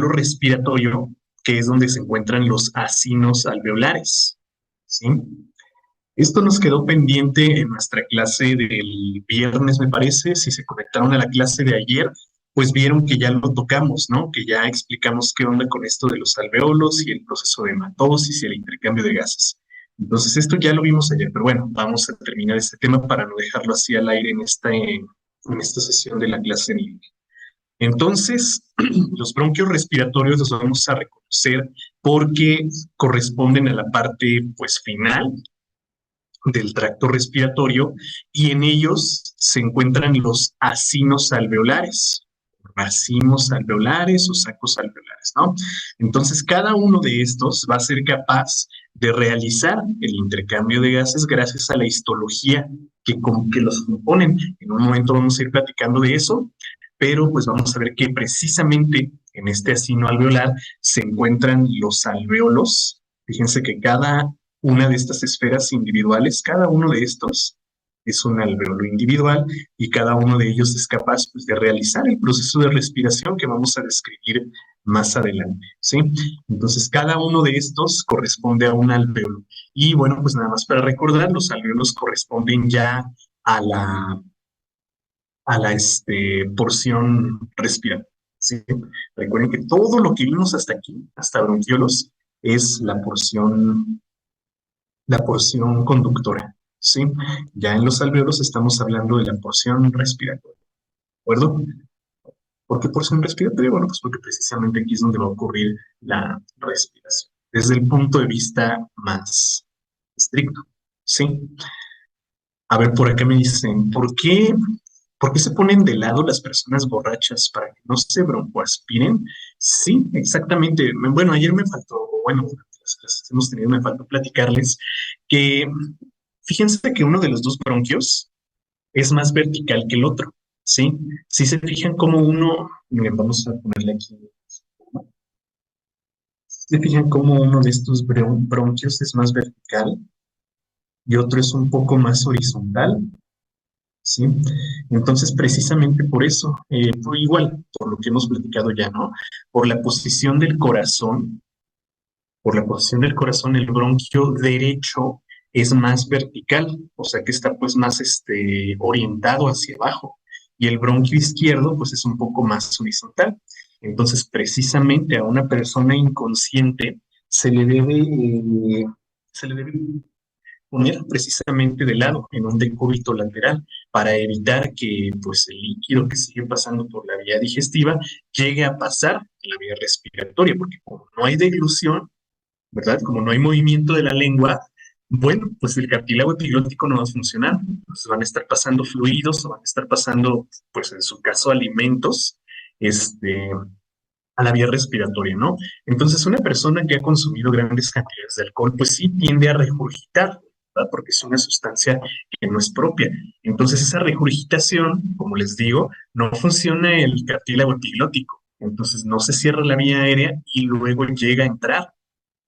bronquiolo respiratorio, que es donde se encuentran los acinos alveolares, ¿sí? Esto nos quedó pendiente en nuestra clase del viernes, me parece. Si se conectaron a la clase de ayer, pues vieron que ya lo tocamos, ¿no? Que ya explicamos qué onda con esto de los alveolos y el proceso de hematosis y el intercambio de gases. Entonces, esto ya lo vimos ayer, pero bueno, vamos a terminar este tema para no dejarlo así al aire en esta sesión de la clase en línea. Entonces, los bronquios respiratorios los vamos a reconocer porque corresponden a la parte, pues, final del tracto respiratorio y en ellos se encuentran los acinos alveolares, racimos alveolares o sacos alveolares, ¿no? Entonces, cada uno de estos va a ser capaz de realizar el intercambio de gases gracias a la histología que los componen. En un momento vamos a ir platicando de eso, pero pues vamos a ver que precisamente en este acino alveolar se encuentran los alveolos. Fíjense que cada una de estas esferas individuales, cada uno de estos es un alveolo individual y cada uno de ellos es capaz, pues, de realizar el proceso de respiración que vamos a describir más adelante, ¿sí? Entonces, cada uno de estos corresponde a un alveolo. Y bueno, pues nada más para recordar, los alveolos corresponden ya a la porción respiratoria, ¿sí? Recuerden que todo lo que vimos hasta aquí, hasta bronquiolos, es la porción conductora, ¿sí? Ya en los alveolos estamos hablando de la porción respiratoria, ¿de acuerdo? ¿Por qué porción respiratoria? Bueno, pues porque precisamente aquí es donde va a ocurrir la respiración, desde el punto de vista más estricto, ¿sí? A ver, por acá me dicen, ¿por qué se ponen de lado las personas borrachas para que no se broncoaspiren? Sí, exactamente. Bueno, ayer me faltó, bueno, durante las clases que hemos tenido, me faltó platicarles que fíjense que uno de los dos bronquios es más vertical que el otro, ¿sí? Si se fijan como uno, miren, vamos a ponerle aquí, si se fijan como uno de estos bronquios es más vertical y otro es un poco más horizontal, ¿sí? Entonces, precisamente por eso, igual, por lo que hemos platicado ya, ¿no? Por la posición del corazón, por la posición del corazón, el bronquio derecho es más vertical, o sea que está pues más orientado hacia abajo, y el bronquio izquierdo pues es un poco más horizontal. Entonces, precisamente a una persona inconsciente se le debe poner precisamente de lado en un decúbito lateral para evitar que pues el líquido que sigue pasando por la vía digestiva llegue a pasar en la vía respiratoria, porque como no hay deglución, ¿verdad? Como no hay movimiento de la lengua, bueno, pues el cartílago epiglótico no va a funcionar. Entonces van a estar pasando fluidos o van a estar pasando, pues en su caso, alimentos, a la vía respiratoria, ¿no? Entonces, una persona que ha consumido grandes cantidades de alcohol, pues sí tiende a regurgitar, ¿verdad? Porque es una sustancia que no es propia. Entonces, esa regurgitación, como les digo, no funciona el cartílago epiglótico. Entonces, no se cierra la vía aérea y luego llega a entrar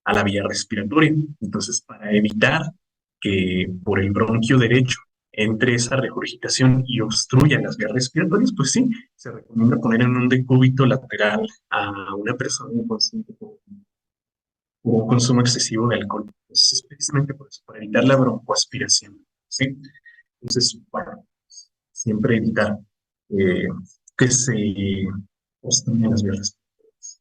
a la vía respiratoria. Entonces, para evitar que por el bronquio derecho entre esa regurgitación y obstruya las vías respiratorias, pues sí, se recomienda poner en un decúbito lateral a una persona inconsciente por un consumo excesivo de alcohol. Entonces, es precisamente por eso, para evitar la broncoaspiración, ¿sí? Entonces, bueno, siempre evitar eh, que se obstruyan las vías respiratorias.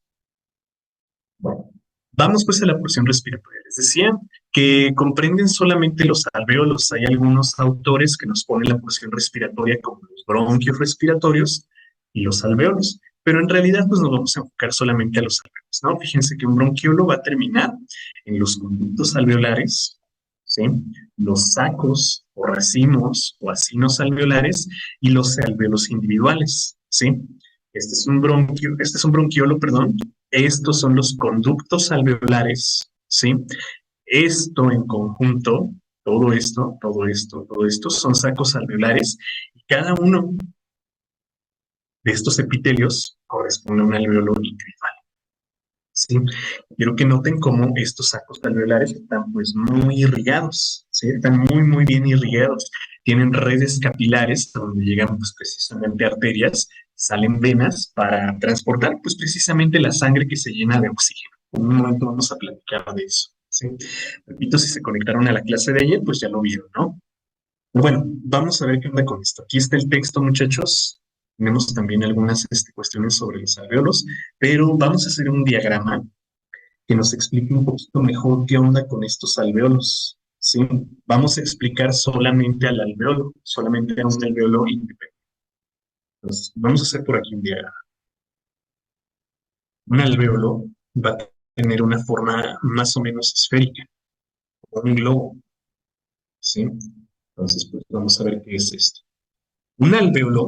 Bueno, vamos pues a la porción respiratoria. Les decía que comprenden solamente los alvéolos. Hay algunos autores que nos ponen la porción respiratoria como los bronquios respiratorios y los alvéolos, pero en realidad pues nos vamos a enfocar solamente a los alvéolos, ¿no? Fíjense que un bronquiolo va a terminar en los conductos alveolares, ¿sí? Los sacos o racimos o acinos alveolares y los alvéolos individuales, ¿sí? Este es un bronquiolo, perdón. Estos son los conductos alveolares, ¿sí? Esto en conjunto, todo esto son sacos alveolares y cada uno de estos epitelios corresponde a un alveolo individual, ¿sí? Quiero que noten cómo estos sacos alveolares están pues muy irrigados, ¿sí? Están muy, muy bien irrigados. Tienen redes capilares donde llegan pues precisamente arterias salen venas para transportar pues precisamente la sangre que se llena de oxígeno. En un momento vamos a platicar de eso, ¿sí? Repito, si se conectaron a la clase de ayer, pues ya lo vieron, ¿no? Bueno, vamos a ver qué onda con esto. Aquí está el texto, muchachos. Tenemos también algunas cuestiones sobre los alvéolos, pero vamos a hacer un diagrama que nos explique un poquito mejor qué onda con estos alvéolos. ¿Sí? Vamos a explicar solamente al alvéolo, solamente a un alvéolo independiente. Entonces, vamos a hacer por aquí un diagrama. Un alvéolo va a tener una forma más o menos esférica, como un globo. ¿Sí? Entonces, pues vamos a ver qué es esto. Un alvéolo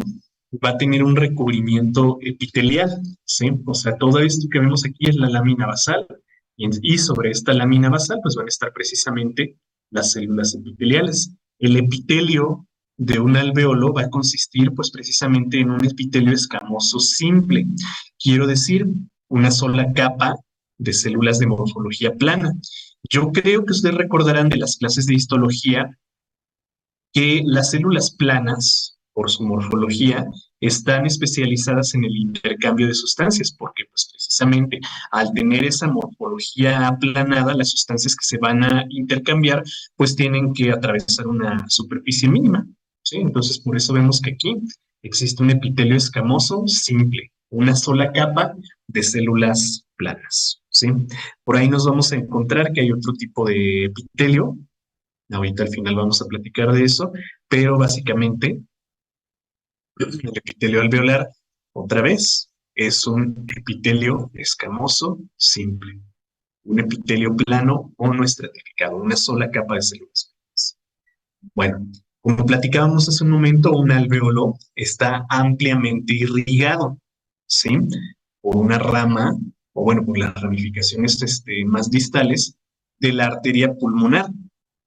va a tener un recubrimiento epitelial, ¿sí? O sea, todo esto que vemos aquí es la lámina basal, y sobre esta lámina basal, pues van a estar precisamente las células epiteliales. El epitelio de un alvéolo va a consistir, pues, precisamente en un epitelio escamoso simple. Quiero decir, una sola capa de células de morfología plana. Yo creo que ustedes recordarán de las clases de histología que las células planas, por su morfología, están especializadas en el intercambio de sustancias, porque pues precisamente al tener esa morfología aplanada, las sustancias que se van a intercambiar, pues tienen que atravesar una superficie mínima, ¿sí? Entonces, por eso vemos que aquí existe un epitelio escamoso simple, una sola capa de células planas, ¿sí? Por ahí nos vamos a encontrar que hay otro tipo de epitelio. Ahorita al final vamos a platicar de eso, pero básicamente el epitelio alveolar, otra vez, es un epitelio escamoso simple, un epitelio plano o no estratificado, una sola capa de células. Bueno, como platicábamos hace un momento, un alveolo está ampliamente irrigado, ¿sí? Por una rama, o bueno, por las ramificaciones más distales de la arteria pulmonar,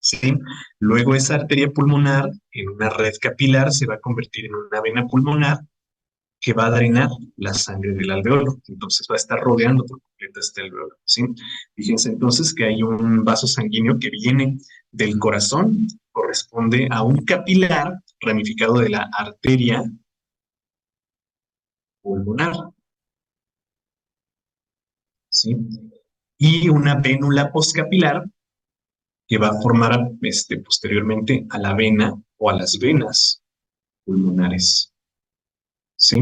¿sí? Luego esa arteria pulmonar, en una red capilar, se va a convertir en una vena pulmonar que va a drenar la sangre del alveolo. Entonces va a estar rodeando por completo este alveolo, ¿sí? Fíjense entonces que hay un vaso sanguíneo que viene del corazón, corresponde a un capilar ramificado de la arteria pulmonar, ¿sí? Y una vénula postcapilar que va a formar posteriormente a la vena o a las venas pulmonares. ¿Sí?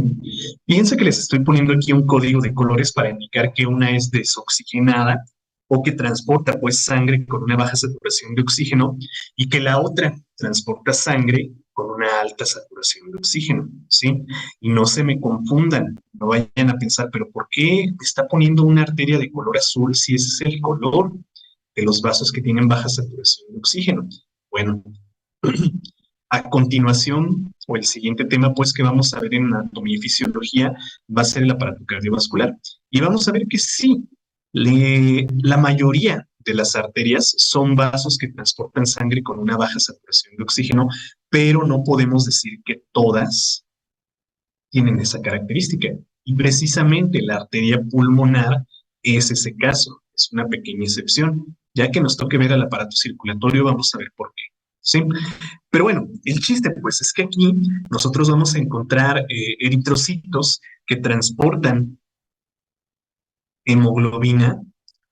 Piensa que les estoy poniendo aquí un código de colores para indicar que una es desoxigenada o que transporta pues sangre con una baja saturación de oxígeno y que la otra transporta sangre con una alta saturación de oxígeno, ¿sí? Y no se me confundan, no vayan a pensar, pero ¿por qué está poniendo una arteria de color azul si ese es el color de los vasos que tienen baja saturación de oxígeno? Bueno, a continuación, o el siguiente tema, pues, que vamos a ver en anatomía y fisiología, va a ser el aparato cardiovascular. Y vamos a ver que sí, la mayoría de las arterias son vasos que transportan sangre con una baja saturación de oxígeno, pero no podemos decir que todas tienen esa característica. Y precisamente la arteria pulmonar es ese caso, es una pequeña excepción. Ya que nos toque ver al aparato circulatorio, vamos a ver por qué. ¿Sí? Pero bueno, el chiste pues es que aquí nosotros vamos a encontrar eritrocitos que transportan hemoglobina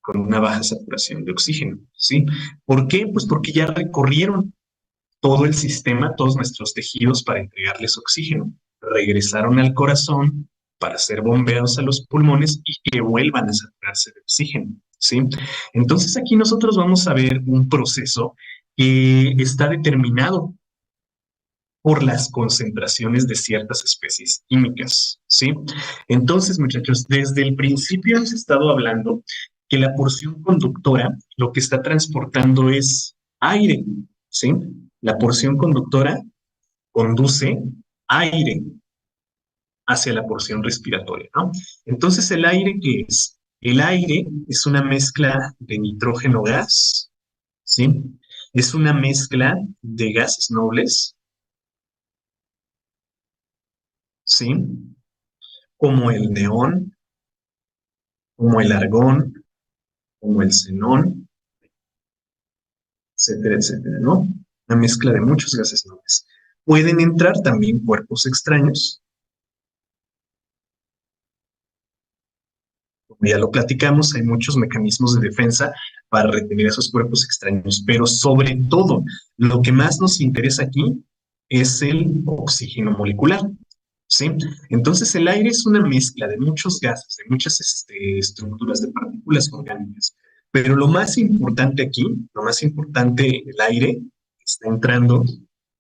con una baja saturación de oxígeno, ¿sí? ¿Por qué? Pues porque ya recorrieron todo el sistema, todos nuestros tejidos para entregarles oxígeno. Regresaron al corazón para ser bombeados a los pulmones y que vuelvan a saturarse de oxígeno, ¿sí? Entonces aquí nosotros vamos a ver un proceso que está determinado por las concentraciones de ciertas especies químicas, ¿sí? Entonces, muchachos, desde el principio hemos estado hablando que la porción conductora lo que está transportando es aire, ¿sí? La porción conductora conduce aire hacia la porción respiratoria, ¿no? Entonces, ¿el aire qué es? El aire es una mezcla de nitrógeno gas, ¿sí? Es una mezcla de gases nobles, ¿sí? Como el neón, como el argón, como el xenón, etcétera, ¿no? Una mezcla de muchos gases nobles. Pueden entrar también cuerpos extraños, Como ya lo platicamos, hay muchos mecanismos de defensa para retener esos cuerpos extraños, pero sobre todo, lo que más nos interesa aquí es el oxígeno molecular, ¿sí? Entonces, el aire es una mezcla de muchos gases, de muchas estructuras, de partículas orgánicas, pero lo más importante aquí, lo más importante en el aire que está entrando,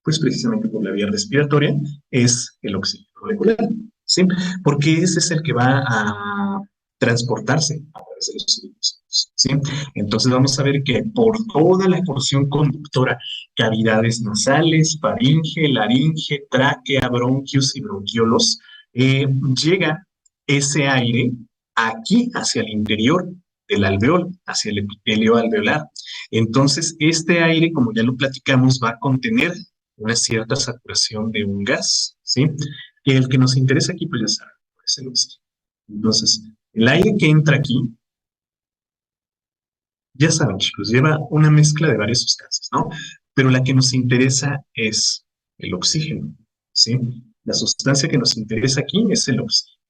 pues precisamente por la vía respiratoria, es el oxígeno molecular, ¿sí? Porque ese es el que va a transportarse a través de los linfocitos, ¿sí? Entonces vamos a ver que por toda la porción conductora, cavidades nasales, faringe, laringe, tráquea, bronquios y bronquiolos, llega ese aire aquí hacia el interior del alveolo, hacia el epitelio alveolar. Entonces, este aire, como ya lo platicamos, va a contener una cierta saturación de un gas, ¿sí? Que el que nos interesa aquí, pues ya saben, es el oxígeno. Entonces, el aire que entra aquí, ya saben, chicos, lleva una mezcla de varias sustancias, ¿no? Pero la que nos interesa es el oxígeno, ¿sí? La sustancia que nos interesa aquí es el oxígeno.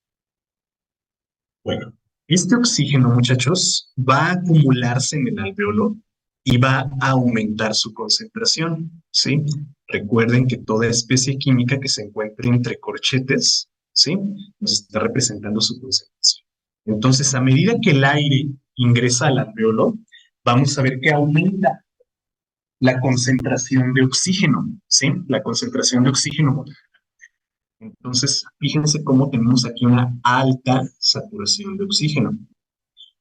Bueno, este oxígeno, muchachos, va a acumularse en el alveolo y va a aumentar su concentración, ¿sí? Recuerden que toda especie química que se encuentre entre corchetes, ¿sí? Nos está representando su concentración. Entonces, a medida que el aire ingresa al alveolo, vamos a ver que aumenta la concentración de oxígeno, ¿sí? La concentración de oxígeno. Entonces, fíjense cómo tenemos aquí una alta saturación de oxígeno.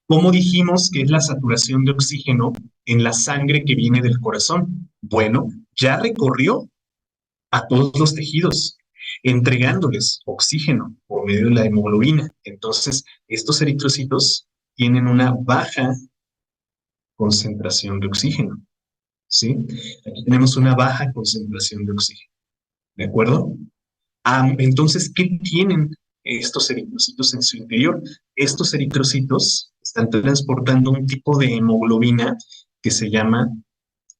¿Cómo dijimos que es la saturación de oxígeno en la sangre que viene del corazón? Bueno, ya recorrió a todos los tejidos, entregándoles oxígeno por medio de la hemoglobina. Entonces, estos eritrocitos tienen una baja concentración de oxígeno, ¿sí? Aquí tenemos una baja concentración de oxígeno, ¿de acuerdo? Entonces, ¿qué tienen estos eritrocitos en su interior? Estos eritrocitos están transportando un tipo de hemoglobina que se llama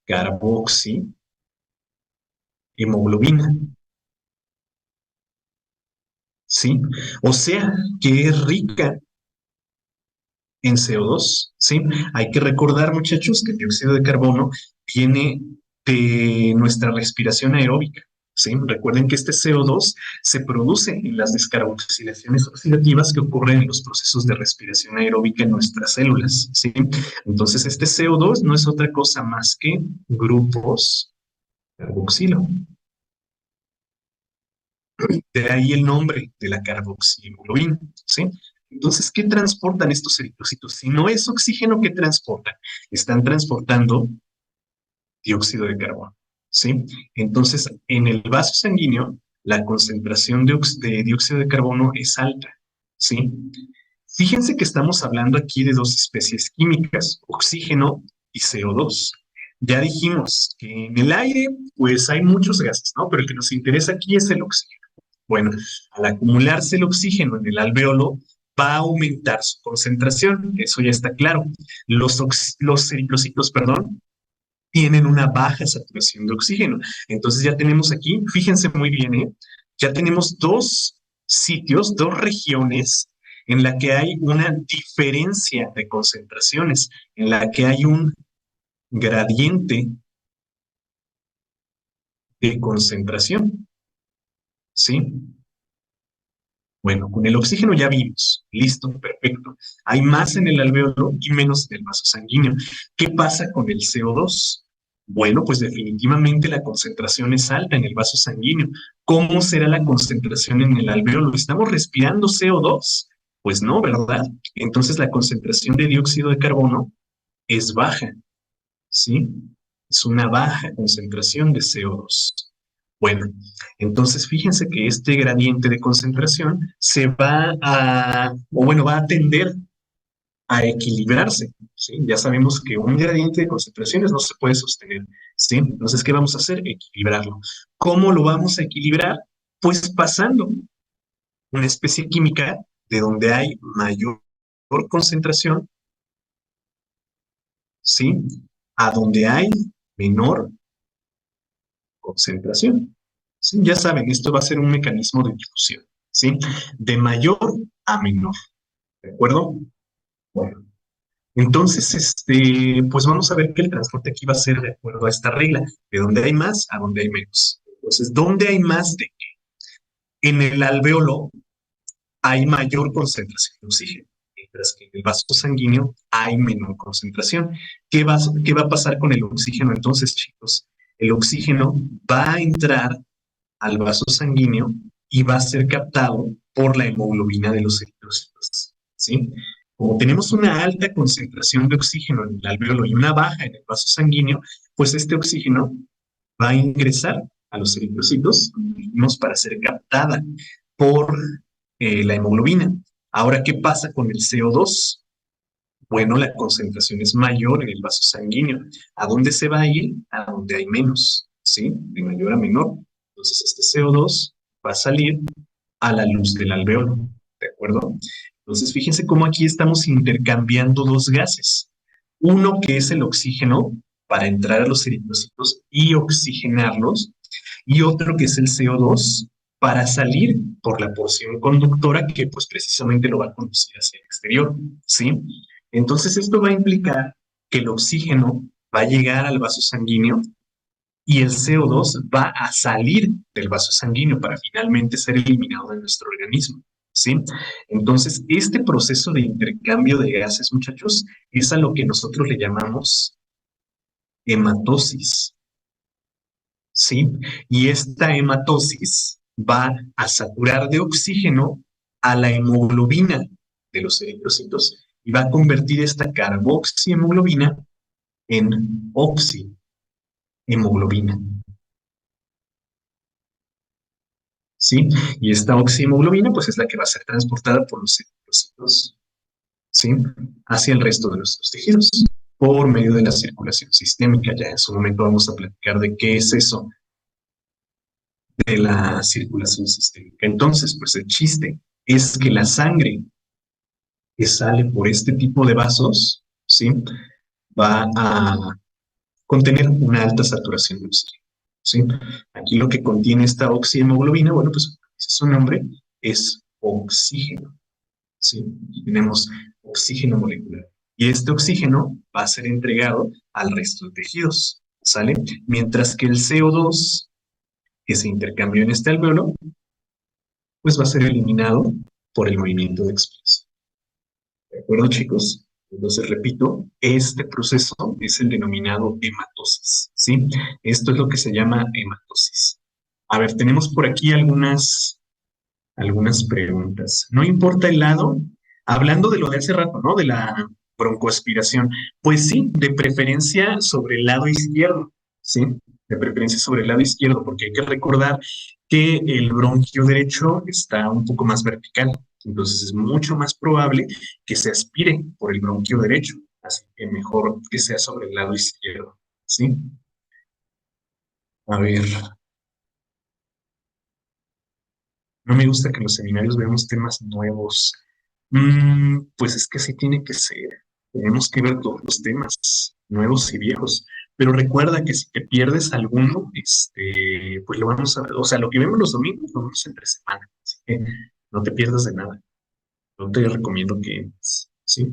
carboxihemoglobina, ¿sí? O sea, que es rica en CO2, ¿sí? Hay que recordar, muchachos, que el dióxido de carbono viene de nuestra respiración aeróbica, ¿sí? Recuerden que este CO2 se produce en las descarboxilaciones oxidativas que ocurren en los procesos de respiración aeróbica en nuestras células, ¿sí? Entonces, este CO2 no es otra cosa más que grupos carboxilo. De ahí el nombre de la carboxihemoglobina, ¿sí? Entonces, ¿qué transportan estos eritrocitos? Si no es oxígeno, ¿qué transportan? Están transportando dióxido de carbono, ¿sí? Entonces, en el vaso sanguíneo, la concentración de dióxido de carbono es alta, ¿sí? Fíjense que estamos hablando aquí de dos especies químicas, oxígeno y CO2. Ya dijimos que en el aire, pues hay muchos gases, ¿no? Pero el que nos interesa aquí es el oxígeno. Bueno, al acumularse el oxígeno en el alveolo, va a aumentar su concentración, eso ya está claro. Los eritrocitos, perdón, tienen una baja saturación de oxígeno. Entonces ya tenemos aquí, fíjense muy bien, ya tenemos dos sitios, dos regiones en la que hay una diferencia de concentraciones, en la que hay un gradiente de concentración, ¿sí? Bueno, con el oxígeno ya vimos, listo, perfecto. Hay más en el alveolo y menos en el vaso sanguíneo. ¿Qué pasa con el CO2? Bueno, pues definitivamente la concentración es alta en el vaso sanguíneo. ¿Cómo será la concentración en el alveolo? ¿Estamos respirando CO2? Pues no, ¿verdad? Entonces la concentración de dióxido de carbono es baja, ¿sí? Es una baja concentración de CO2. Bueno, entonces fíjense que este gradiente de concentración se va a, o bueno, va a tender a equilibrarse, ¿sí? Ya sabemos que un gradiente de concentraciones no se puede sostener, ¿sí? Entonces, ¿qué vamos a hacer? Equilibrarlo. ¿Cómo lo vamos a equilibrar? Pues pasando una especie química de donde hay mayor concentración, ¿sí? A donde hay menor concentración. ¿Sí? Ya saben, esto va a ser un mecanismo de difusión, ¿sí? De mayor a menor, ¿de acuerdo? Bueno, entonces, pues vamos a ver que el transporte aquí va a ser de acuerdo a esta regla, de donde hay más a donde hay menos. Entonces, ¿dónde hay más de qué? En el alveolo hay mayor concentración de oxígeno, mientras que en el vaso sanguíneo hay menor concentración. ¿Qué va a pasar con el oxígeno entonces, chicos? El oxígeno va a entrar al vaso sanguíneo y va a ser captado por la hemoglobina de los eritrocitos, ¿sí? Como tenemos una alta concentración de oxígeno en el alveolo y una baja en el vaso sanguíneo, pues este oxígeno va a ingresar a los eritrocitos para ser captada por la hemoglobina. Ahora, ¿qué pasa con el CO2? Bueno, la concentración es mayor en el vaso sanguíneo. ¿A dónde se va a ir? A donde hay menos, ¿sí? De mayor a menor. Entonces, este CO2 va a salir a la luz del alveolo, ¿de acuerdo? Entonces, fíjense cómo aquí estamos intercambiando dos gases. Uno que es el oxígeno para entrar a los eritrocitos y oxigenarlos, y otro que es el CO2 para salir por la porción conductora que pues precisamente lo va a conducir hacia el exterior, ¿sí? Entonces esto va a implicar que el oxígeno va a llegar al vaso sanguíneo y el CO2 va a salir del vaso sanguíneo para finalmente ser eliminado de nuestro organismo, ¿sí? Entonces, este proceso de intercambio de gases, muchachos, es a lo que nosotros le llamamos hematosis, ¿sí? Y esta hematosis va a saturar de oxígeno a la hemoglobina de los eritrocitos y va a convertir esta carboxihemoglobina en oxihemoglobina, ¿sí? Y esta oxihemoglobina, pues es la que va a ser transportada por los eritrocitos, ¿sí? Hacia el resto de nuestros tejidos por medio de la circulación sistémica. Ya en su momento vamos a platicar de qué es eso de la circulación sistémica. Entonces, pues el chiste es que la sangre que sale por este tipo de vasos, ¿sí? Va a contener una alta saturación de oxígeno, ¿sí? Aquí lo que contiene esta oxihemoglobina, bueno, pues su nombre es oxígeno, ¿sí? Aquí tenemos oxígeno molecular. Y este oxígeno va a ser entregado al resto de tejidos, ¿sale? Mientras que el CO2 que se intercambió en este alveolo, pues va a ser eliminado por el movimiento de expresión. ¿De acuerdo, chicos? Entonces, repito, este proceso es el denominado hematosis, ¿sí? Esto es lo que se llama hematosis. A ver, tenemos por aquí algunas preguntas. No importa el lado, hablando de lo de hace rato, ¿no? De la broncoaspiración. Pues sí, de preferencia sobre el lado izquierdo, ¿sí? De preferencia sobre el lado izquierdo, porque hay que recordar que el bronquio derecho está un poco más vertical. Entonces es mucho más probable que se aspire por el bronquio derecho. Así que mejor que sea sobre el lado izquierdo, ¿sí? A ver, no me gusta que en los seminarios veamos temas nuevos. Pues es que así tiene que ser. Tenemos que ver todos los temas, nuevos y viejos. Pero recuerda que si te pierdes alguno, pues lo vamos a ver. O sea, lo que vemos los domingos, lo vemos entre semana. Así que no te pierdas de nada. Yo te recomiendo que, sí.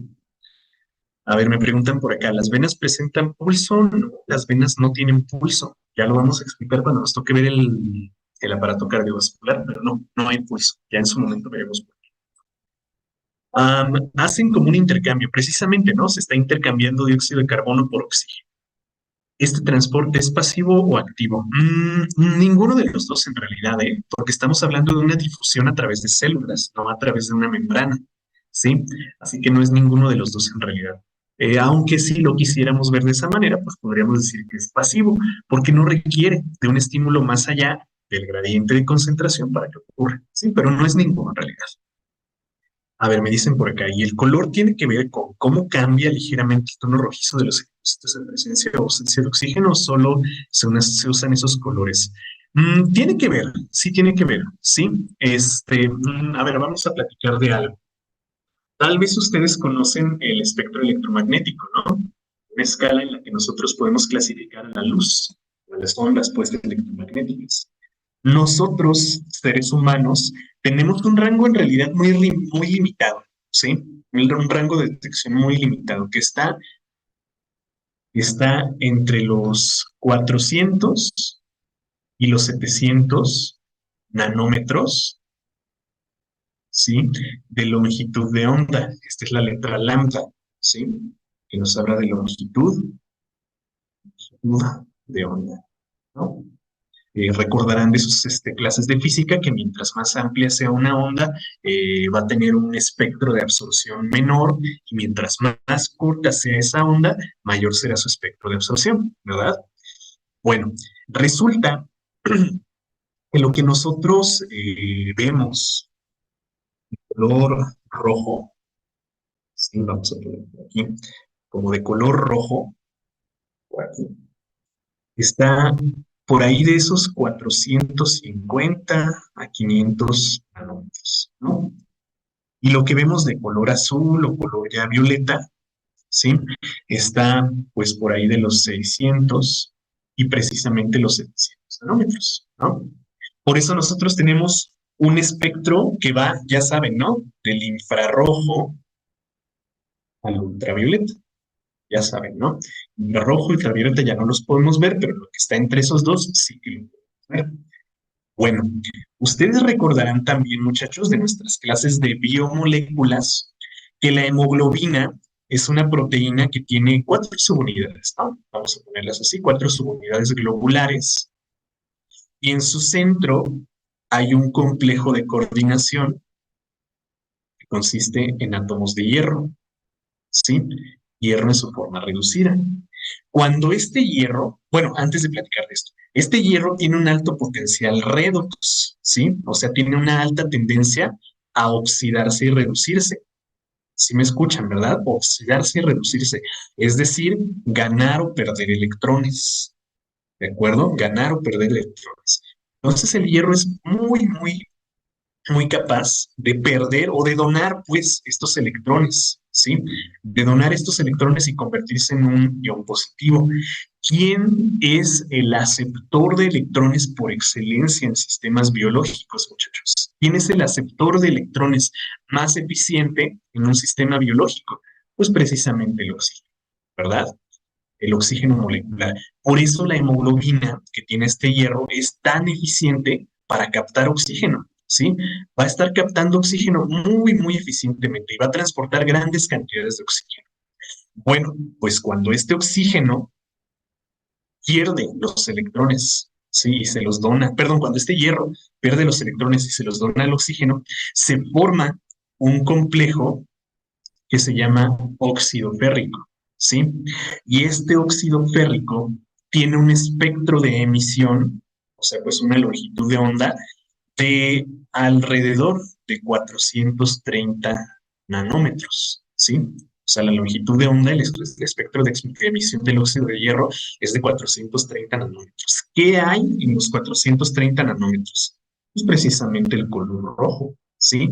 A ver, me preguntan por acá, ¿las venas presentan pulso? No, las venas no tienen pulso. Ya lo vamos a explicar cuando nos toque ver el aparato cardiovascular, pero no, no hay pulso. Ya en su momento veremos. Hacen como un intercambio, precisamente, ¿no? Se está intercambiando dióxido de carbono por oxígeno. ¿Este transporte es pasivo o activo? Ninguno de los dos en realidad, ¿eh? Porque estamos hablando de una difusión a través de células, no a través de una membrana, ¿sí? Así que no es ninguno de los dos en realidad. Aunque si lo quisiéramos ver de esa manera, pues podríamos decir que es pasivo, porque no requiere de un estímulo más allá del gradiente de concentración para que ocurra, ¿sí? Pero no es ninguno en realidad. A ver, me dicen por acá, y el color tiene que ver con cómo cambia ligeramente el tono rojizo de los depósitos en presencia o ausencia de oxígeno, o solo se usan esos colores. Tiene que ver, sí tiene que ver, sí. A ver, vamos a platicar de algo. Tal vez ustedes conocen el espectro electromagnético, ¿no? Una escala en la que nosotros podemos clasificar a la luz, a las ondas pues electromagnéticas. Nosotros, seres humanos, tenemos un rango en realidad muy limitado, ¿sí? Un rango de detección muy limitado, que está entre los 400 y los 700 nanómetros, ¿sí? De longitud de onda. Esta es la letra lambda, ¿sí? Que nos habla de longitud de onda, ¿no? Recordarán de sus clases de física que mientras más amplia sea una onda, va a tener un espectro de absorción menor y mientras más corta sea esa onda, mayor será su espectro de absorción, ¿verdad? Bueno, resulta que lo que nosotros vemos, color rojo, sí, vamos a poner por aquí, como de color rojo, por aquí, está por ahí de esos 450 a 500 nanómetros, ¿no? Y lo que vemos de color azul o color ya violeta, ¿sí? Está pues por ahí de los 600 y precisamente los 700 nanómetros, ¿no? Por eso nosotros tenemos un espectro que va, ya saben, ¿no? Del infrarrojo al ultravioleta, ya saben, ¿no? Infrarrojo y ultravioleta ya no los podemos ver, pero lo que está entre esos dos sí que lo podemos ver. Bueno, ustedes recordarán también, muchachos, de nuestras clases de biomoléculas, que la hemoglobina es una proteína que tiene cuatro subunidades, ¿no? Vamos a ponerlas así, cuatro subunidades globulares, y en su centro hay un complejo de coordinación que consiste en átomos de hierro, ¿sí? Hierro en su forma reducida. Cuando este hierro, bueno, antes de platicar de esto, este hierro tiene un alto potencial redox, ¿sí? O sea, tiene una alta tendencia a oxidarse y reducirse. Si me escuchan, ¿verdad? Oxidarse y reducirse. Es decir, ganar o perder electrones. ¿De acuerdo? Ganar o perder electrones. Entonces el hierro es muy capaz de perder o de donar, pues, estos electrones, ¿sí? De donar estos electrones y convertirse en un ion positivo. ¿Quién es el aceptor de electrones por excelencia en sistemas biológicos, muchachos? ¿Quién es el aceptor de electrones más eficiente en un sistema biológico? Pues precisamente el oxígeno, ¿verdad? El oxígeno molecular. Por eso la hemoglobina que tiene este hierro es tan eficiente para captar oxígeno, ¿sí? Va a estar captando oxígeno muy eficientemente y va a transportar grandes cantidades de oxígeno. Bueno, pues cuando este oxígeno pierde los electrones, ¿sí? Y se los dona, perdón, cuando este hierro pierde los electrones y se los dona al oxígeno, se forma un complejo que se llama óxido férrico, ¿sí? Y este óxido férrico tiene un espectro de emisión, o sea, pues una longitud de onda de alrededor de 430 nanómetros, ¿sí? O sea, la longitud de onda, el espectro de emisión del óxido de hierro es de 430 nanómetros. ¿Qué hay en los 430 nanómetros? Pues precisamente el color rojo, ¿sí?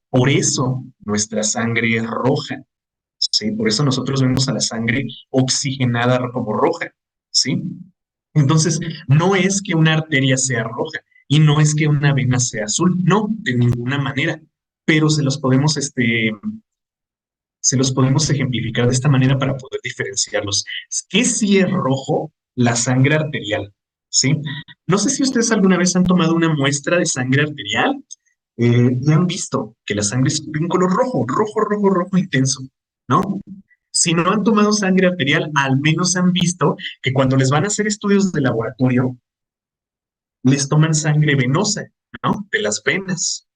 Por eso nuestra sangre es roja, ¿sí? Por eso nosotros vemos a la sangre oxigenada como roja, ¿sí? Entonces, no es que una arteria sea roja y no es que una vena sea azul, no, de ninguna manera, pero se los podemos ejemplificar de esta manera para poder diferenciarlos. ¿Qué sí es rojo? La sangre arterial, ¿sí? No sé si ustedes alguna vez han tomado una muestra de sangre arterial y han visto que la sangre es de un color rojo intenso, ¿no? Si no han tomado sangre arterial, al menos han visto que cuando les van a hacer estudios de laboratorio, les toman sangre venosa, ¿no? De las venas.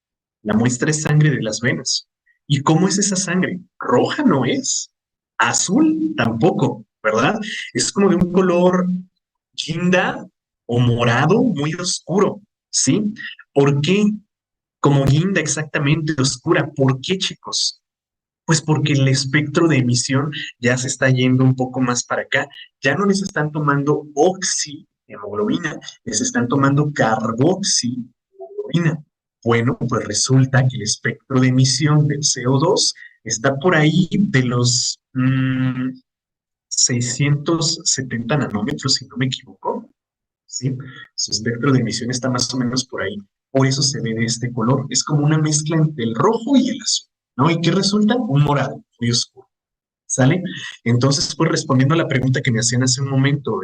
La muestra es sangre de las venas. ¿Y cómo es esa sangre? Roja no es, azul tampoco, ¿verdad? Es como de un color guinda o morado muy oscuro, ¿sí? ¿Por qué? Como guinda exactamente oscura. ¿Por qué, chicos? Pues porque el espectro de emisión ya se está yendo un poco más para acá. Ya no les están tomando oxihemoglobina, les están tomando carboxihemoglobina. Bueno, pues resulta que el espectro de emisión del CO2 está por ahí de los 670 nanómetros, si no me equivoco. ¿Sí? Su espectro de emisión está más o menos por ahí. Por eso se ve de este color. Es como una mezcla entre el rojo y el azul, ¿no? ¿Y qué resulta? Un morado muy oscuro. ¿Sale? Entonces, pues respondiendo a la pregunta que me hacían hace un momento,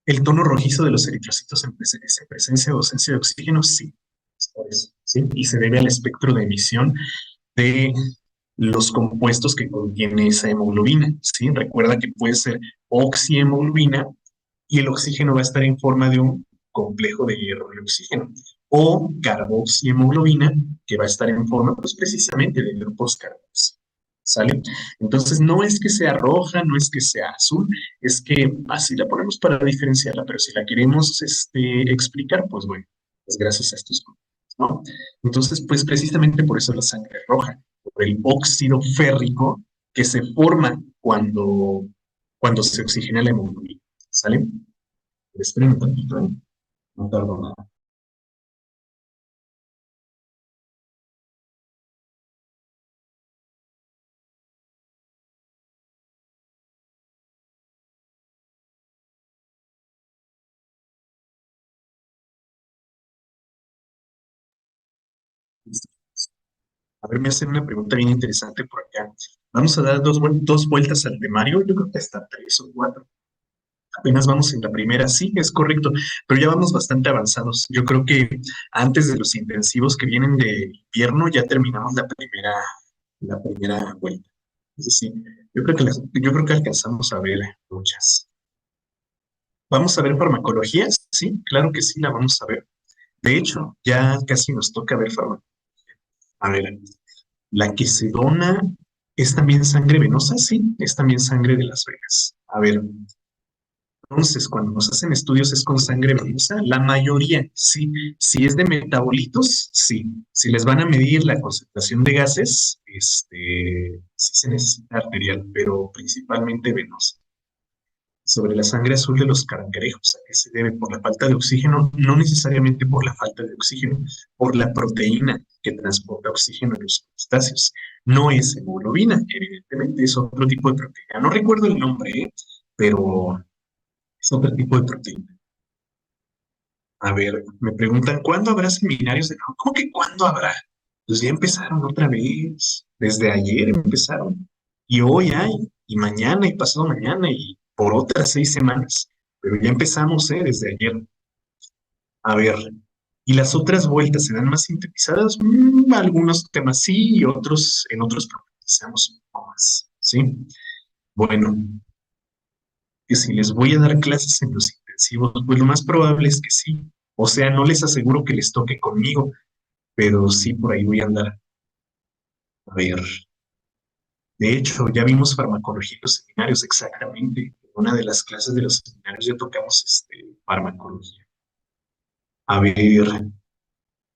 el tono rojizo de los eritrocitos en presencia o ausencia de oxígeno, sí, es por eso, ¿sí? Y se debe al espectro de emisión de los compuestos que contiene esa hemoglobina, ¿sí? Recuerda que puede ser oxihemoglobina y el oxígeno va a estar en forma de un complejo de hierro y oxígeno, o carboxihemoglobina, que va a estar en forma, pues precisamente de grupos carboxi. ¿Sale? Entonces, no es que sea roja, no es que sea azul, es que así la ponemos para diferenciarla, pero si la queremos explicar, pues bueno, pues gracias a estos compuestos, ¿no? Entonces, pues precisamente por eso la sangre es roja, por el óxido férrico que se forma cuando se oxigena la hemoglobina, ¿sale? Esperen un tantito, ¿eh? No tardo nada. Listo. A ver, me hacen una pregunta bien interesante por acá. Vamos a dar dos vueltas al temario, yo creo que hasta tres o cuatro. Apenas vamos en la primera, sí, es correcto, pero ya vamos bastante avanzados. Yo creo que antes de los intensivos que vienen de invierno ya terminamos la primera vuelta. Es decir, yo creo que alcanzamos a ver muchas. Vamos a ver farmacología, sí, claro que sí, la vamos a ver. De hecho, ya casi nos toca ver farmacología. A ver, la que se dona es también sangre venosa, sí, es también sangre de las venas. A ver, entonces, cuando nos hacen estudios es con sangre venosa, la mayoría, sí. Si es de metabolitos, sí. Si les van a medir la concentración de gases, sí se necesita arterial, pero principalmente venosa. Sobre la sangre azul de los cangrejos, ¿a qué se debe? Por la falta de oxígeno, no necesariamente por la falta de oxígeno, por la proteína que transporta oxígeno en los crustáceos. No es hemoglobina, evidentemente, es otro tipo de proteína. No recuerdo el nombre, pero es otro tipo de proteína. A ver, me preguntan, ¿cuándo habrá seminarios de nuevo? ¿Cómo que cuándo habrá? Pues ya empezaron otra vez. Desde ayer empezaron. Y hoy hay, y mañana, y pasado mañana, y por otras 6 semanas. Pero ya empezamos, desde ayer. A ver, ¿y las otras vueltas serán más sintetizadas? Algunos temas sí, y otros, en otros profundizamos un poco más, ¿sí? Bueno, que si les voy a dar clases en los intensivos, pues lo más probable es que sí. O sea, no les aseguro que les toque conmigo, pero sí por ahí voy a andar. A ver, de hecho, ya vimos farmacología en los seminarios, exactamente. En una de las clases de los seminarios ya tocamos farmacología. A ver,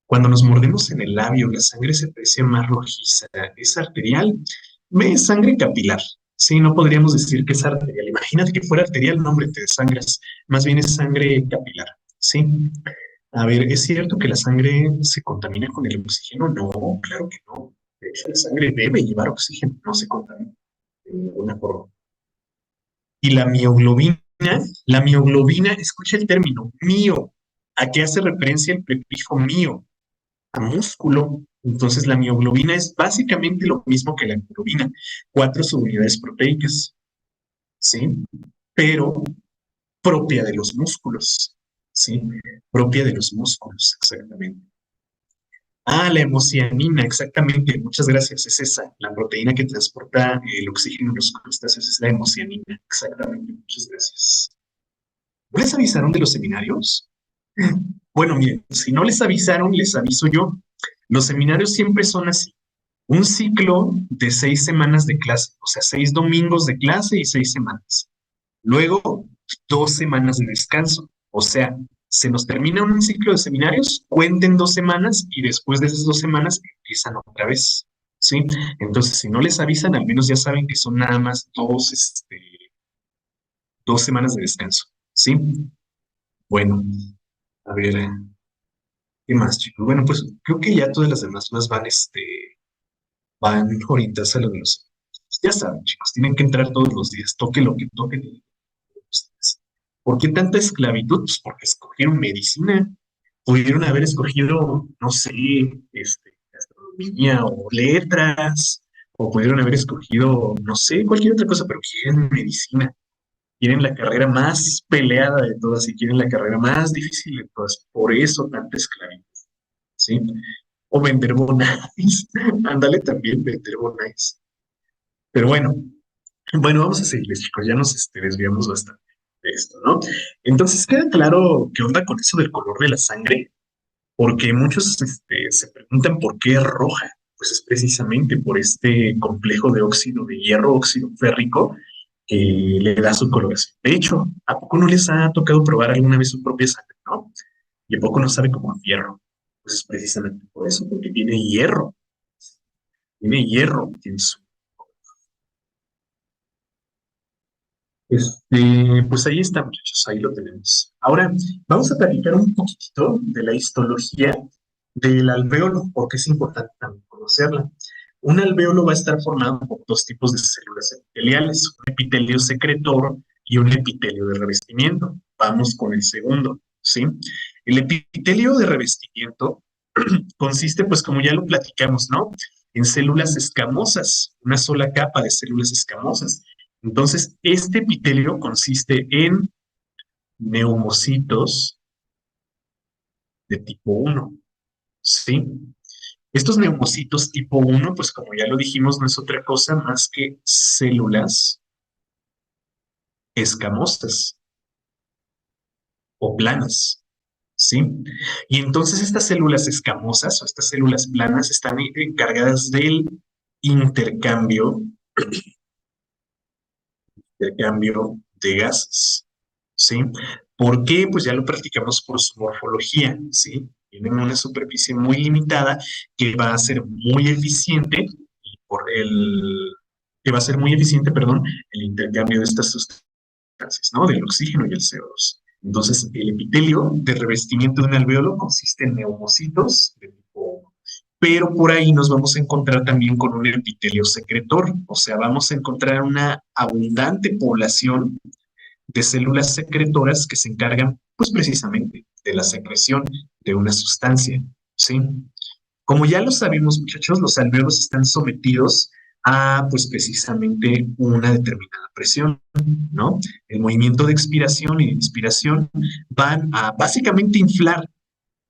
cuando nos mordemos en el labio, la sangre se aprecia más rojiza. ¿Es arterial? Es sangre capilar. Sí, no podríamos decir que es arterial. Imagínate que fuera arterial, no, hombre, te desangras. Más bien es sangre capilar. Sí. A ver, ¿es cierto que la sangre se contamina con el oxígeno? No, claro que no. De hecho, la sangre debe llevar oxígeno, no se contamina de ninguna forma. Y la mioglobina, escucha el término, mío. ¿A qué hace referencia el prefijo mío? A músculo. Entonces, la mioglobina es básicamente lo mismo que la hemoglobina, 4 subunidades proteicas, ¿sí? Pero propia de los músculos, ¿sí? Propia de los músculos, exactamente. Ah, la hemocianina, exactamente. Muchas gracias. Es esa, la proteína que transporta el oxígeno en los crustáceos, es la hemocianina. Exactamente. Muchas gracias. ¿No les avisaron de los seminarios? Bueno, miren, si no les avisaron, les aviso yo. Los seminarios siempre son así. Un ciclo de 6 semanas de clase, o sea, 6 domingos de clase y 6 semanas. Luego, 2 semanas de descanso. O sea, se nos termina un ciclo de seminarios, cuenten 2 semanas y después de esas 2 semanas empiezan otra vez. ¿Sí? Entonces, si no les avisan, al menos ya saben que son nada más 2 semanas de descanso. ¿Sí? Bueno, a ver, ¿qué más, chicos? Bueno, pues creo que ya todas las demás más van orientadas a lo de los. Ya saben, chicos, tienen que entrar todos los días, toque lo que toque. ¿Por qué tanta esclavitud? Pues porque escogieron medicina. Pudieron haber escogido, no sé, economía o letras, o pudieron haber escogido, no sé, cualquier otra cosa, pero quieren medicina. Quieren la carrera más peleada de todas y quieren la carrera más difícil de todas. Por eso tanta esclavitud, ¿sí? O vender bonais. Ándale también, vender bonais. Pero bueno, vamos a seguir, chicos. Ya nos desviamos bastante de esto, ¿no? Entonces, queda claro qué onda con eso del color de la sangre, porque muchos se preguntan por qué es roja. Pues es precisamente por este complejo de óxido de hierro, óxido férrico, que le da su coloración. De hecho, ¿a poco no les ha tocado probar alguna vez su propia sangre, no? ¿Y a poco no sabe como a fierro? Pues es precisamente por eso, porque tiene hierro en su... Pues ahí está, muchachos, ahí lo tenemos. Ahora, vamos a platicar un poquitito de la histología del alvéolo, porque es importante también conocerla. Un alvéolo va a estar formado por dos tipos de células epiteliales, un epitelio secretor y un epitelio de revestimiento. Vamos con el segundo, ¿sí? El epitelio de revestimiento consiste, pues como ya lo platicamos, ¿no? En células escamosas, una sola capa de células escamosas. Entonces, este epitelio consiste en neumocitos de tipo uno, ¿sí? Estos neumocitos tipo uno, pues como ya lo dijimos, no es otra cosa más que células escamosas o planas, ¿sí? Y entonces estas células escamosas o estas células planas están encargadas del intercambio, intercambio de gases, ¿sí? ¿Por qué? Pues ya lo practicamos por su morfología, ¿sí? Tienen una superficie muy limitada que va a ser muy eficiente y por el que va a ser muy eficiente, perdón, el intercambio de estas sustancias, ¿no? Del oxígeno y el CO2. Entonces, el epitelio de revestimiento de un alvéolo consiste en neumocitos de tipo 1. Pero por ahí nos vamos a encontrar también con un epitelio secretor, o sea, vamos a encontrar una abundante población de células secretoras que se encargan, pues precisamente, de la secreción de una sustancia, ¿sí? Como ya lo sabemos, muchachos, los alvéolos están sometidos a, pues precisamente, una determinada presión, ¿no? El movimiento de expiración y de inspiración van a básicamente inflar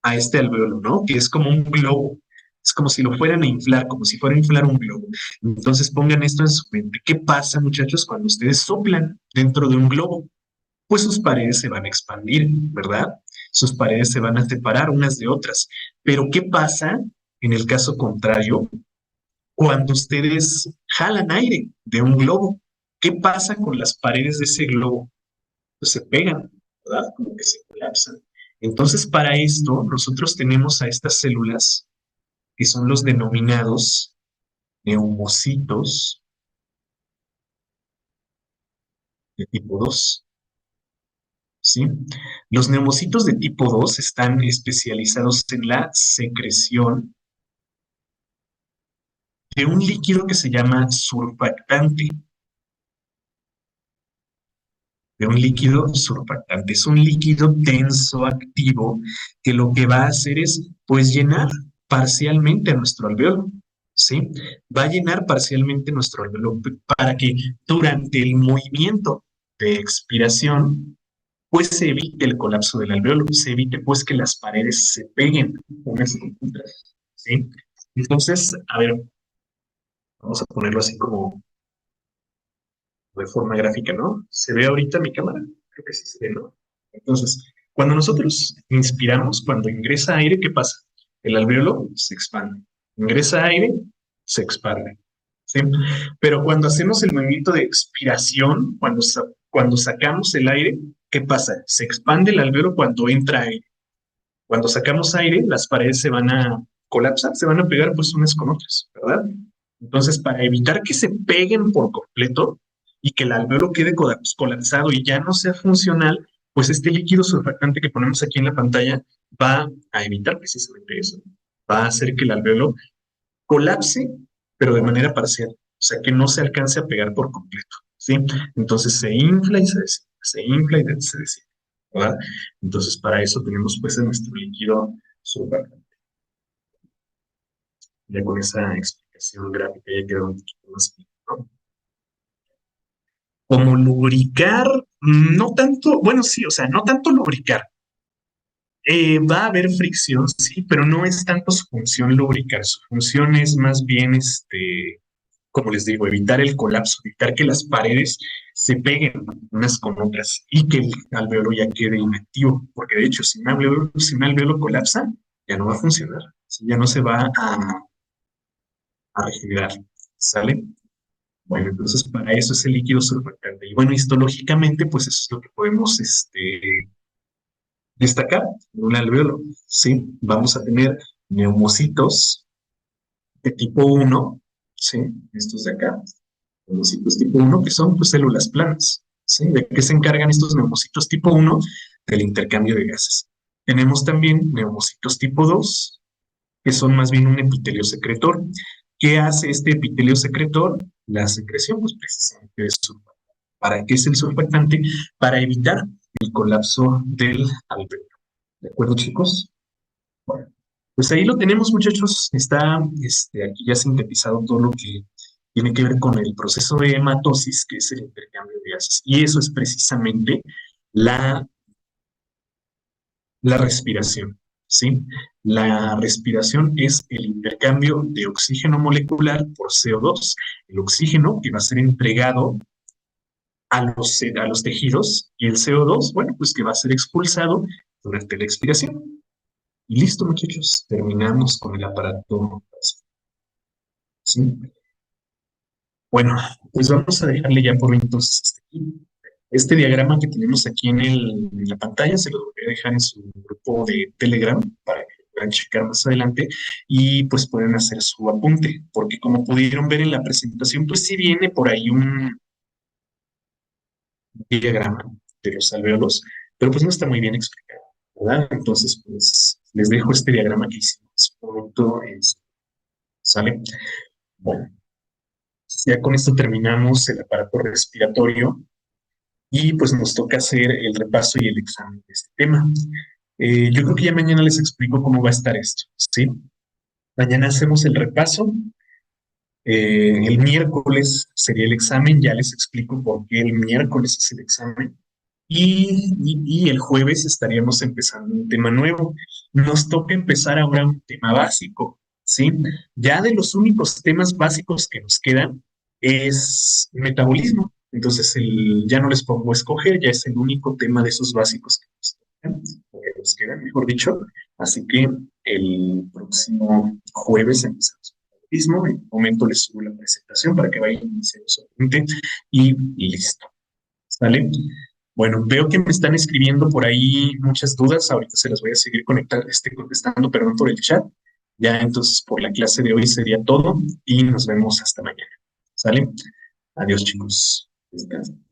a este alvéolo, ¿no? Que es como un globo. Es como si lo fueran a inflar, como si fuera a inflar un globo. Entonces pongan esto en su mente. ¿Qué pasa, muchachos, cuando ustedes soplan dentro de un globo? Pues sus paredes se van a expandir, ¿verdad? Sus paredes se van a separar unas de otras. Pero ¿qué pasa en el caso contrario cuando ustedes jalan aire de un globo? ¿Qué pasa con las paredes de ese globo? Pues se pegan, ¿verdad? Como que se colapsan. Entonces, para esto, nosotros tenemos a estas células que son los denominados neumocitos de tipo 2. ¿Sí? Los neumocitos de tipo 2 están especializados en la secreción de un líquido que se llama surfactante, de un líquido surfactante. Es un líquido tenso activo que lo que va a hacer es, pues, llenar parcialmente a nuestro alvéolo, ¿sí? Va a llenar parcialmente nuestro alvéolo para que durante el movimiento de expiración pues se evite el colapso del alvéolo, se evite pues que las paredes se peguen unas con otras, ¿sí? Entonces, a ver, vamos a ponerlo así como de forma gráfica, ¿no? ¿Se ve ahorita mi cámara? Creo que sí se ve, ¿no? Entonces, cuando nosotros inspiramos, cuando ingresa aire, ¿qué pasa? El alvéolo se expande. Ingresa aire, se expande, ¿sí? Pero cuando hacemos el movimiento de expiración, cuando sacamos el aire, ¿qué pasa? Se expande el alvéolo cuando entra aire. Cuando sacamos aire, las paredes se van a colapsar, se van a pegar pues unas con otras, ¿verdad? Entonces, para evitar que se peguen por completo y que el alvéolo quede colapsado y ya no sea funcional, pues este líquido surfactante que ponemos aquí en la pantalla va a evitar precisamente eso. Va a hacer que el alvéolo colapse, pero de manera parcial, o sea, que no se alcance a pegar por completo, ¿sí? Entonces se infla y se desciende, se infla y se desciende, ¿verdad? Entonces para eso tenemos pues en nuestro líquido surfactante. Ya con esa explicación gráfica ya quedó un poquito más claro, ¿no? Como lubricar, no tanto, bueno, sí, o sea, no tanto lubricar. Va a haber fricción, sí, pero no es tanto su función lubricar. Su función es más bien, como les digo, evitar el colapso, evitar que las paredes se peguen unas con otras y que el alveolo ya quede inactivo. Porque de hecho, si un alveolo colapsa, ya no va a funcionar, ¿sí? Ya no se va a regenerar, ¿sale? Bueno, entonces para eso es el líquido surfactante. Y bueno, histológicamente, pues eso es lo que podemos destacar en un alveolo, ¿sí? Vamos a tener neumocitos de tipo uno, ¿sí? Estos de acá, neumocitos tipo uno, que son pues células planas, ¿sí? ¿De qué se encargan estos neumocitos tipo uno? Del intercambio de gases. Tenemos también neumocitos tipo 2, que son más bien un epitelio secretor. ¿Qué hace este epitelio secretor? La secreción, pues precisamente de surfactante. ¿Para qué es el surfactante? Para evitar el colapso del alveolo. ¿De acuerdo, chicos? Bueno, pues ahí lo tenemos, muchachos. Está aquí ya sintetizado todo lo que tiene que ver con el proceso de hematosis, que es el intercambio de gases. Y eso es precisamente la, la respiración, ¿sí? La respiración es el intercambio de oxígeno molecular por CO2. El oxígeno que va a ser entregado a los tejidos y el CO2, bueno, pues que va a ser expulsado durante la expiración. Y listo, muchachos, terminamos con el aparato. ¿Sí? Bueno, pues vamos a dejarle ya por entonces hasta aquí. Este diagrama que tenemos aquí en la pantalla se lo voy a dejar en su grupo de Telegram para que lo puedan checar más adelante y pues pueden hacer su apunte, porque como pudieron ver en la presentación, pues sí viene por ahí un diagrama de los alvéolos, pero pues no está muy bien explicado, ¿verdad? Entonces, pues les dejo este diagrama que hicimos. Pronto, ¿sale? Bueno, ya con esto terminamos el aparato respiratorio y pues nos toca hacer el repaso y el examen de este tema. Yo creo que ya mañana les explico cómo va a estar esto, ¿sí? Mañana hacemos el repaso, el miércoles sería el examen, ya les explico por qué el miércoles es el examen. Y el jueves estaríamos empezando un tema nuevo. Nos toca empezar ahora un tema básico, ¿sí? Ya de los únicos temas básicos que nos quedan es metabolismo. Entonces, ya no les pongo escoger, ya es el único tema de esos básicos que nos quedan, mejor dicho. Así que el próximo jueves empezamos con metabolismo. En un momento les subo la presentación para que vayan iniciando su apunte y listo. ¿Sale? Bueno, veo que me están escribiendo por ahí muchas dudas. Ahorita se las voy a seguir contestando, perdón, por el chat. Ya entonces por la clase de hoy sería todo y nos vemos hasta mañana. ¿Sale? Adiós, chicos. Descansen.